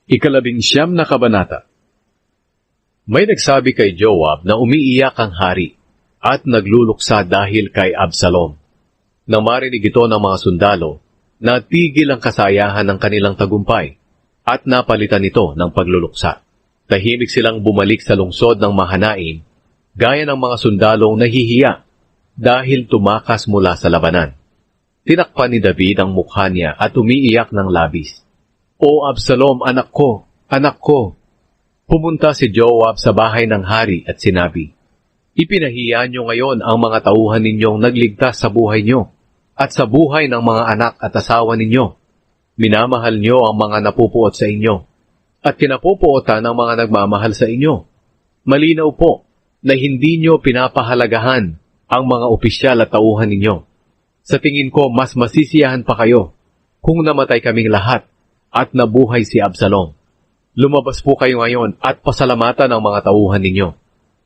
Ikalabing-siyam na kabanata. May nagsabi kay Joab na umiiyak ang hari at nagluluksa dahil kay Absalom. Nang marinig ito ng mga sundalo, natigil ang kasayahan ng kanilang tagumpay at napalitan ito ng pagluluksa. Tahimik silang bumalik sa lungsod ng Mahanaim, gaya ng mga sundalong nahihiya dahil tumakas mula sa labanan. Tinakpan ni David ang mukha niya at umiiyak ng labis. "O Absalom, anak ko, anak ko!" Pumunta si Joab sa bahay ng hari at sinabi, "Ipinahiya niyo ngayon ang mga tauhan ninyong nagligtas sa buhay niyo at sa buhay ng mga anak at asawa ninyo. Minamahal niyo ang mga napupuot sa inyo at kinapupuotan ng mga nagmamahal sa inyo. Malinaw po na hindi niyo pinapahalagahan ang mga opisyal at tauhan ninyo. Sa tingin ko, mas masisiyahan pa kayo kung namatay kaming lahat at nabuhay si Absalom. Lumabas po kayo ngayon at pasalamatan ang mga tauhan ninyo.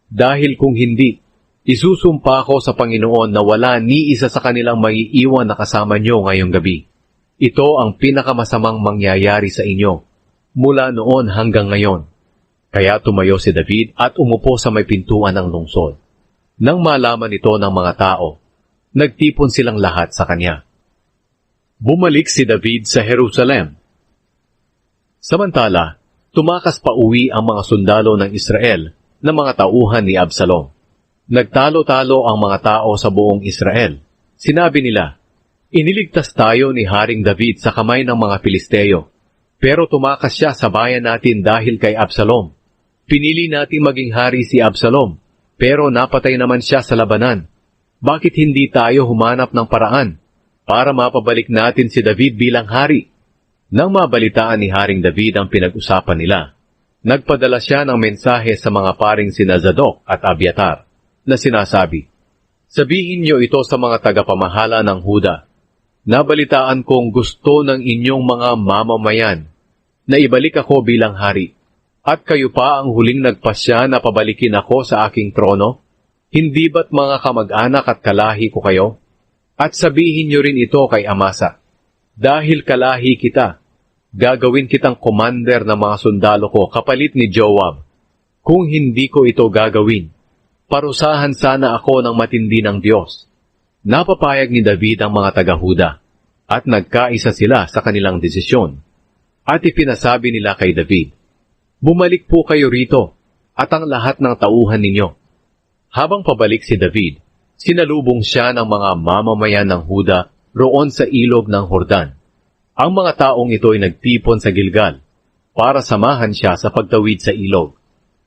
Dahil kung hindi, isusumpa ko sa Panginoon na wala ni isa sa kanilang maiiwan na kasama nyo ngayong gabi. Ito ang pinakamasamang mangyayari sa inyo mula noon hanggang ngayon." Kaya tumayo si David at umupo sa may pintuan ng lungsod. Nang malaman ito ng mga tao, nagtipon silang lahat sa kanya. Bumalik si David sa Jerusalem. Samantala, tumakas pa uwi ang mga sundalo ng Israel na mga tauhan ni Absalom. Nagtalo-talo ang mga tao sa buong Israel. Sinabi nila, "Iniligtas tayo ni Haring David sa kamay ng mga Pilisteo, pero tumakas siya sa bayan natin dahil kay Absalom. Pinili natin maging hari si Absalom, pero napatay naman siya sa labanan. Bakit hindi tayo humanap ng paraan para mapabalik natin si David bilang hari?" Nang mabalitaan ni Haring David ang pinag-usapan nila, nagpadala siya ng mensahe sa mga paring sina Zadok at Abiatar na sinasabi, "Sabihin niyo ito sa mga tagapamahala ng Huda. Nabalitaan kong gusto ng inyong mga mamamayan na ibalik ako bilang hari. At kayo pa ang huling nagpasya na pabalikin ako sa aking trono? Hindi ba't mga kamag-anak at kalahi ko kayo? At sabihin niyo rin ito kay Amasa. Dahil kalahi kita, gagawin kitang commander ng mga sundalo ko kapalit ni Joab. Kung hindi ko ito gagawin, parusahan sana ako ng matindi ng Diyos." Napapayag ni David ang mga taga-Huda at nagkaisa sila sa kanilang desisyon. At ipinasabi nila kay David, "Bumalik po kayo rito at ang lahat ng tauhan ninyo." Habang pabalik si David, sinalubong siya ng mga mamamayan ng Huda roon sa ilog ng Jordan. Ang mga taong ito ay nagtipon sa Gilgal para samahan siya sa pagtawid sa ilog.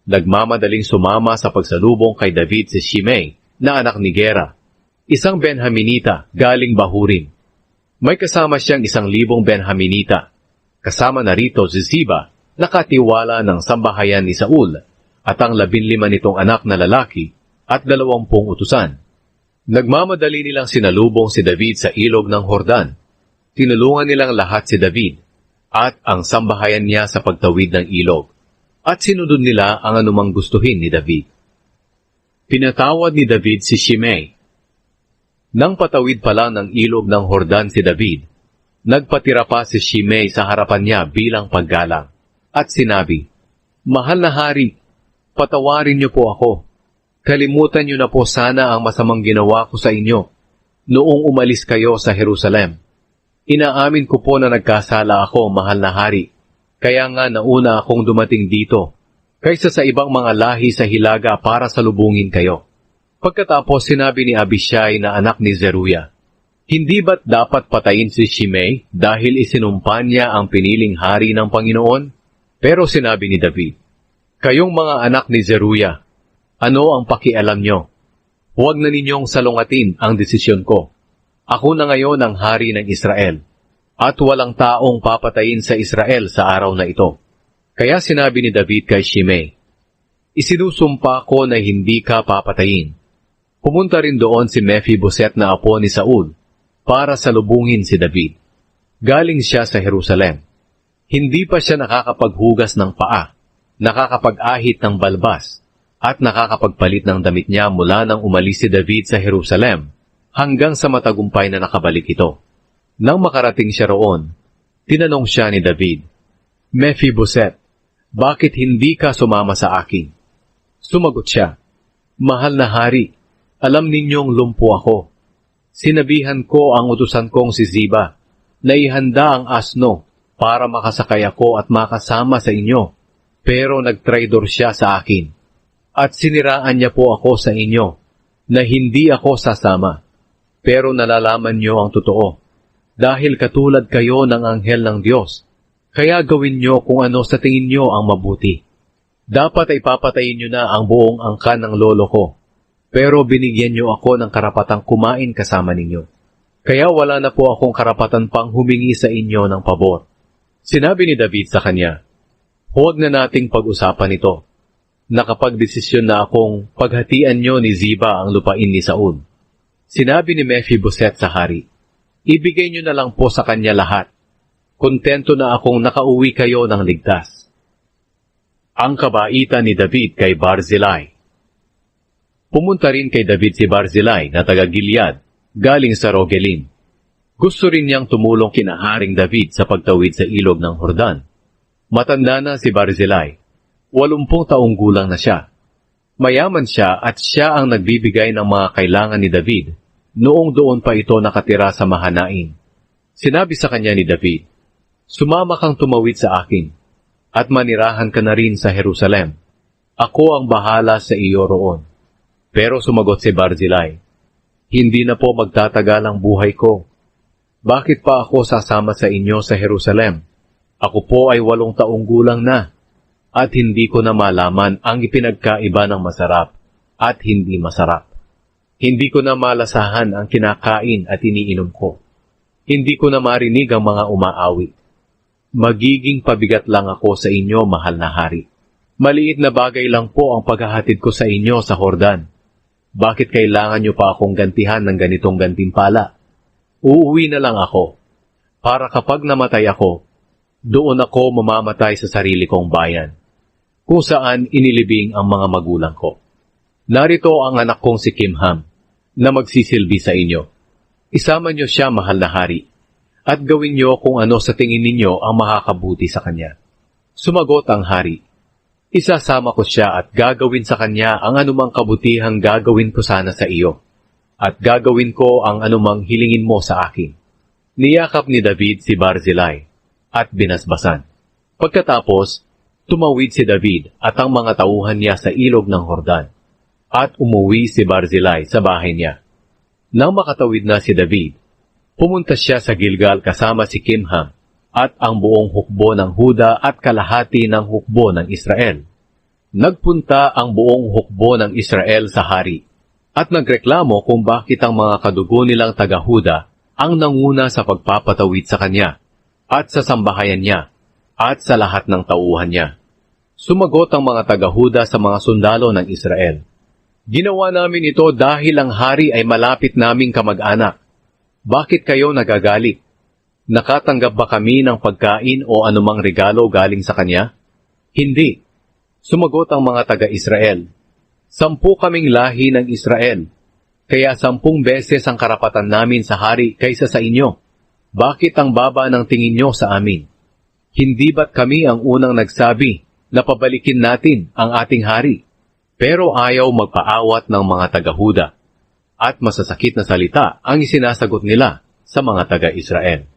Nagmamadaling sumama sa pagsalubong kay David si Shimei na anak ni Gera, isang Benhaminita galing Bahurim. May kasama siyang 1,000 Benhaminita. Kasama na rito si Ziba, nakatiwala ng sambahayan ni Saul, at ang 15 nitong anak na lalaki at 20 utusan. Nagmamadali nilang sinalubong si David sa ilog ng Jordan. Tinulungan nilang lahat si David at ang sambahayan niya sa pagtawid ng ilog, at sinunod nila ang anumang gustuhin ni David. Pinatawad ni David si Shimei. Nang patawid pa lang ng ilog ng Jordan si David, nagpatira pa si Shimei sa harapan niya bilang paggalang, at sinabi, "Mahal na hari, patawarin niyo po ako. Kalimutan niyo na po sana ang masamang ginawa ko sa inyo noong umalis kayo sa Jerusalem. Inaamin ko po na nagkasala ako, mahal na hari. Kaya nga nauna akong dumating dito, kaysa sa ibang mga lahi sa hilaga para salubungin kayo." Pagkatapos sinabi ni Abishai na anak ni Zeruya, "Hindi ba't dapat patayin si Shimei dahil isinumpa niya ang piniling hari ng Panginoon?" Pero sinabi ni David, "Kayong mga anak ni Zeruya, ano ang pakialam nyo? Huwag na ninyong salungatin ang desisyon ko. Ako na ngayon ang hari ng Israel, at walang taong papatayin sa Israel sa araw na ito." Kaya sinabi ni David kay Shimei, "Isinusumpa ko na hindi ka papatayin." Pumunta rin doon si Mephiboset na apo ni Saul para salubungin si David. Galing siya sa Jerusalem. Hindi pa siya nakakapaghugas ng paa, nakakapag-ahit ng balbas, at nakakapagpalit ng damit niya mula nang umalis si David sa Jerusalem hanggang sa matagumpay na nakabalik ito. Nang makarating siya roon, tinanong siya ni David, Mephiboset, bakit hindi ka sumama sa akin? Sumagot siya, Mahal na hari, alam ninyong lumpo ako. Sinabihan ko ang utusan kong si Ziba na ihanda ang asno para makasakay ako at makasama sa inyo. Pero nagtraidor siya sa akin. At siniraan niya po ako sa inyo na hindi ako sasama. Pero nalalaman niyo ang totoo. Dahil katulad kayo ng anghel ng Diyos, kaya gawin niyo kung ano sa tingin niyo ang mabuti. Dapat ay papatayin niyo na ang buong angkan ng lolo ko. Pero binigyan niyo ako ng karapatang kumain kasama ninyo. Kaya wala na po akong karapatan pang humingi sa inyo ng pabor. Sinabi ni David sa kanya, Huwag na nating pag-usapan ito. Nakapagdesisyon na akong paghatian niyo ni Ziba ang lupain ni Saul. Sinabi ni Mephiboset sa hari, Ibigay niyo na lang po sa kanya lahat. Kontento na akong nakauwi kayo ng ligtas. Ang kabaitan ni David kay Barzillai. Pumunta rin kay David si Barzillai na taga-Gilead, galing sa Rogelim. Gusto rin niyang tumulong kina Haring David sa pagtawid sa ilog ng Jordan. Matanda na si Barzillai, 80 taong gulang na siya. Mayaman siya at siya ang nagbibigay ng mga kailangan ni David noong doon pa ito nakatira sa Mahanaim. Sinabi sa kanya ni David, Sumama kang tumawid sa akin, at manirahan ka na rin sa Jerusalem. Ako ang bahala sa iyo roon. Pero sumagot si Barzillai, Hindi na po magtatagal ang buhay ko. Bakit pa ako sasama sa inyo sa Jerusalem? Ako po ay 8 taong gulang na, at hindi ko na malaman ang ipinagkaiba ng masarap at hindi masarap. Hindi ko na malasahan ang kinakain at iniinom ko. Hindi ko na marinig ang mga umaawit. Magiging pabigat lang ako sa inyo, mahal na hari. Maliit na bagay lang po ang paghahatid ko sa inyo sa Jordan. Bakit kailangan niyo pa akong gantihan ng ganitong gantimpala? Uuwi na lang ako, para kapag namatay ako, doon ako mamamatay sa sarili kong bayan, kung saan inilibing ang mga magulang ko. Narito ang anak kong si Kimham, na magsisilbi sa inyo. Isama niyo siya, mahal na hari, at gawin niyo kung ano sa tingin ninyo ang makakabuti sa kanya. Sumagot ang hari, Isasama ko siya at gagawin sa kanya ang anumang kabutihang gagawin ko sana sa iyo, at gagawin ko ang anumang hilingin mo sa akin. Niyakap ni David si Barzillai at binasbasan. Pagkatapos, tumawid si David at ang mga tauhan niya sa ilog ng Jordan, at umuwi si Barzillai sa bahay niya. Nang makatawid na si David, pumunta siya sa Gilgal kasama si Kimham at ang buong hukbo ng Huda at kalahati ng hukbo ng Israel. Nagpunta ang buong hukbo ng Israel sa hari, at nagreklamo kung bakit ang mga kadugo nilang taga-Huda ang nanguna sa pagpapatawid sa kanya, at sa sambahayan niya, at sa lahat ng tauhan niya. Sumagot ang mga taga-Huda sa mga sundalo ng Israel, Ginawa namin ito dahil ang hari ay malapit naming kamag-anak. Bakit kayo nagagalit? Nakatanggap ba kami ng pagkain o anumang regalo galing sa kanya? Hindi. Sumagot ang mga taga-Israel, 10 kaming lahi ng Israel, kaya 10 beses ang karapatan namin sa hari kaysa sa inyo. Bakit ang baba ng tingin nyo sa amin? Hindi ba't kami ang unang nagsabi na pabalikin natin ang ating hari? Pero ayaw magpaawat ng mga taga-Huda, at masasakit na salita ang isinasagot nila sa mga taga-Israel.